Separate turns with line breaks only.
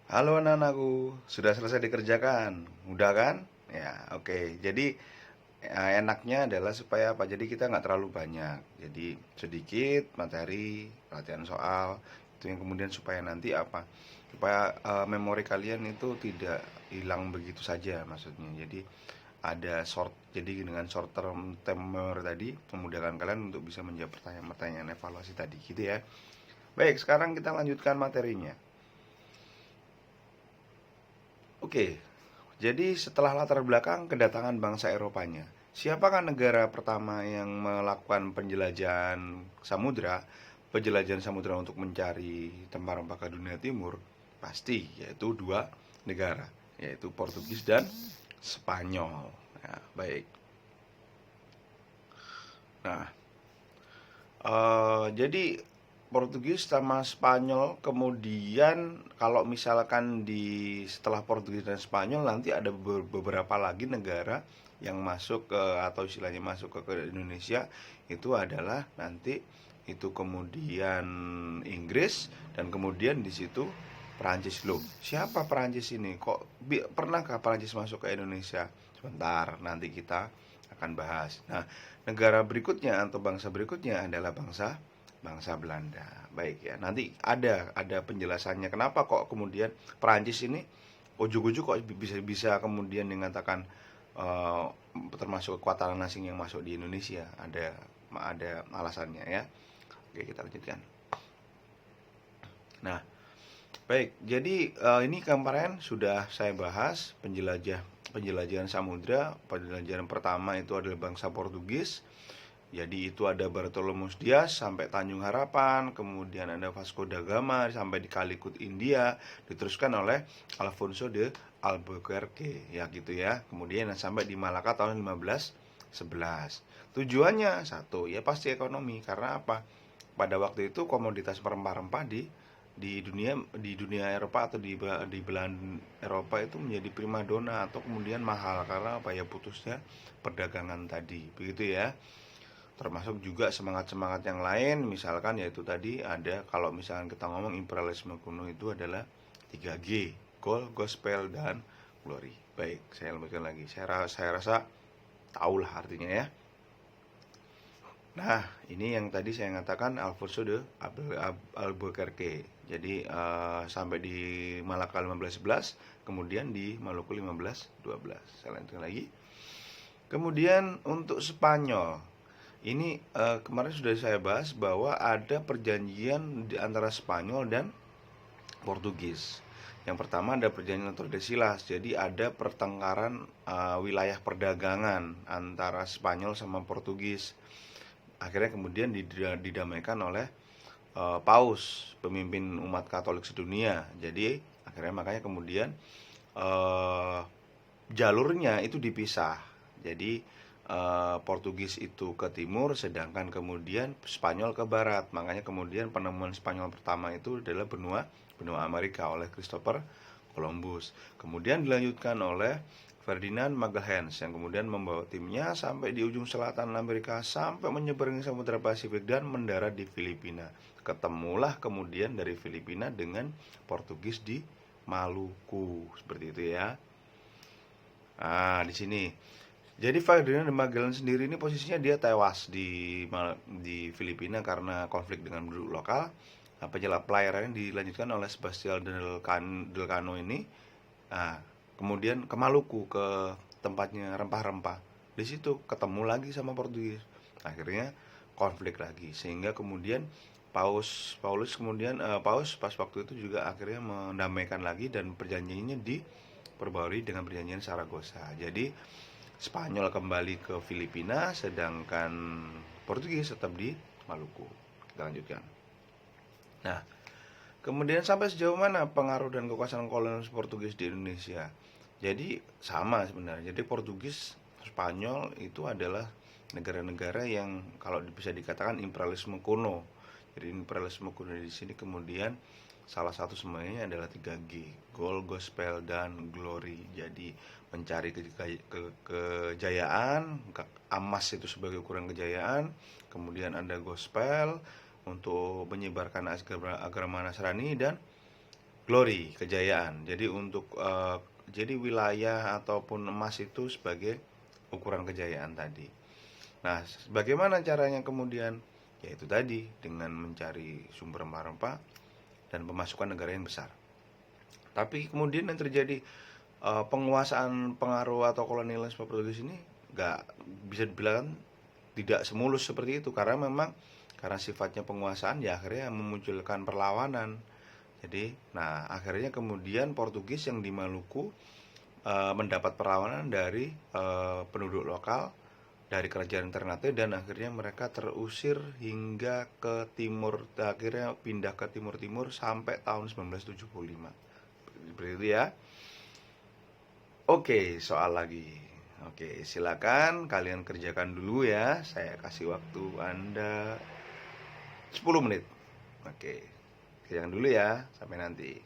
Halo anak-anakku, sudah selesai dikerjakan? Mudah kan? Ya, oke. Jadi enaknya adalah supaya apa? Jadi kita nggak terlalu banyak. Jadi sedikit materi, latihan soal, itu yang kemudian supaya nanti apa? Supaya memori kalian itu tidak hilang begitu saja maksudnya. Jadi ada jadi dengan short term memory tadi memudahkan kalian untuk bisa menjawab pertanyaan-pertanyaan evaluasi tadi, gitu ya. Baik, sekarang kita lanjutkan materinya. Oke, jadi setelah latar belakang kedatangan bangsa Eropanya, siapakah negara pertama yang melakukan penjelajahan samudra untuk mencari rempah-rempah ke dunia timur? Pasti, yaitu dua negara, yaitu Portugis dan Spanyol. Nah, baik. Nah, jadi Portugis sama Spanyol, kemudian kalau misalkan setelah Portugis dan Spanyol nanti ada beberapa lagi negara yang masuk ke, atau istilahnya masuk ke Indonesia, itu adalah nanti itu kemudian Inggris, dan kemudian di situ Perancis. Loh, siapa Perancis ini? Kok pernahkah Perancis masuk ke Indonesia? Sebentar, nanti kita akan bahas. Nah, negara berikutnya atau bangsa berikutnya adalah bangsa bangsa Belanda. Baik ya. Nanti ada penjelasannya kenapa kok kemudian Perancis ini ujuk-ujuk kok bisa bisa kemudian dikatakan eh, termasuk kekuatan asing yang masuk di Indonesia. Ada alasannya ya. Oke, kita lanjutkan. Nah, baik. Jadi ini kemarin sudah saya bahas penjelajahan samudra. Penjelajahan pertama itu adalah bangsa Portugis. Jadi itu ada Bartolomeus Dias sampai Tanjung Harapan, kemudian ada Vasco da Gama sampai di Calicut India, diteruskan oleh Alfonso de Albuquerque, ya gitu ya. Kemudian sampai di Malaka tahun 1511. Tujuannya satu, ya pasti ekonomi. Karena apa? Pada waktu itu komoditas rempah-rempah di dunia Eropa atau di belahan Eropa itu menjadi primadona atau kemudian mahal karena apa ya, putusnya perdagangan tadi, begitu ya. Termasuk juga semangat-semangat yang lain, misalkan yaitu tadi ada, kalau misalkan kita ngomong imperialisme kuno itu adalah 3G: gold, gospel, dan glory. Baik, saya lanjutkan lagi. Saya rasa tahulah artinya ya. Nah, ini yang tadi saya katakan Alfonso de Albuquerque. Jadi sampai di Malaka 1511, kemudian di Maluku 1512. Saya lanjutkan lagi. Kemudian untuk Spanyol, ini kemarin sudah saya bahas bahwa ada perjanjian di antara Spanyol dan Portugis. Yang pertama ada perjanjian Tordesillas. Jadi ada pertengkaran wilayah perdagangan antara Spanyol sama Portugis. Akhirnya kemudian didamaikan oleh Paus, pemimpin umat Katolik sedunia. Jadi akhirnya makanya kemudian uh, jalurnya itu dipisah. Jadi Portugis itu ke timur, sedangkan kemudian Spanyol ke barat. Makanya kemudian penemuan Spanyol pertama itu adalah benua benua Amerika oleh Christopher Columbus. Kemudian dilanjutkan oleh Ferdinand Magellan yang kemudian membawa timnya sampai di ujung selatan Amerika, sampai menyeberangi Samudra Pasifik dan mendarat di Filipina. Ketemulah kemudian dari Filipina dengan Portugis di Maluku, seperti itu ya. Di sini. Jadi Ferdinand de Magellan sendiri ini posisinya dia tewas di Filipina karena konflik dengan penduduk lokal. Nah, pelayarannya dilanjutkan oleh Sebastian del Cano ini. Nah, kemudian ke Maluku, ke tempatnya rempah-rempah. Di situ ketemu lagi sama Portugis. Akhirnya konflik lagi, sehingga kemudian Paus pas waktu itu juga akhirnya mendamaikan lagi, dan perjanjiannya diperbarui dengan perjanjian Saragossa. Jadi Spanyol kembali ke Filipina, sedangkan Portugis tetap di Maluku. Kita lanjutkan. Nah, kemudian sampai sejauh mana pengaruh dan kekuasaan kolonial Portugis di Indonesia? Jadi sama sebenarnya. Jadi Portugis, Spanyol itu adalah negara-negara yang kalau bisa dikatakan imperialisme kuno. Jadi imperialisme kuno di sini kemudian salah satu semuanya adalah 3G: gold, gospel, dan glory. Jadi mencari kejayaan, emas itu sebagai ukuran kejayaan, kemudian ada gospel untuk menyebarkan agama Nasrani, dan glory, kejayaan. Jadi jadi wilayah ataupun emas itu sebagai ukuran kejayaan tadi. Nah, bagaimana caranya kemudian? Yaitu tadi dengan mencari sumber rempah-rempah dan pemasukan negara yang besar. Tapi kemudian yang terjadi, penguasaan pengaruh atau kolonialisme Portugis ini nggak bisa dibilang tidak semulus seperti itu, karena memang karena sifatnya penguasaan ya akhirnya memunculkan perlawanan. Jadi, nah akhirnya kemudian Portugis yang di Maluku mendapat perlawanan dari penduduk lokal, dari kerajaan Ternate, dan akhirnya mereka terusir hingga ke timur, akhirnya pindah ke timur-timur sampai tahun 1975. Seperti itu ya. Oke, soal lagi. Oke, silakan kalian kerjakan dulu ya. Saya kasih waktu Anda 10 menit. Oke, kerjakan dulu ya. Sampai nanti.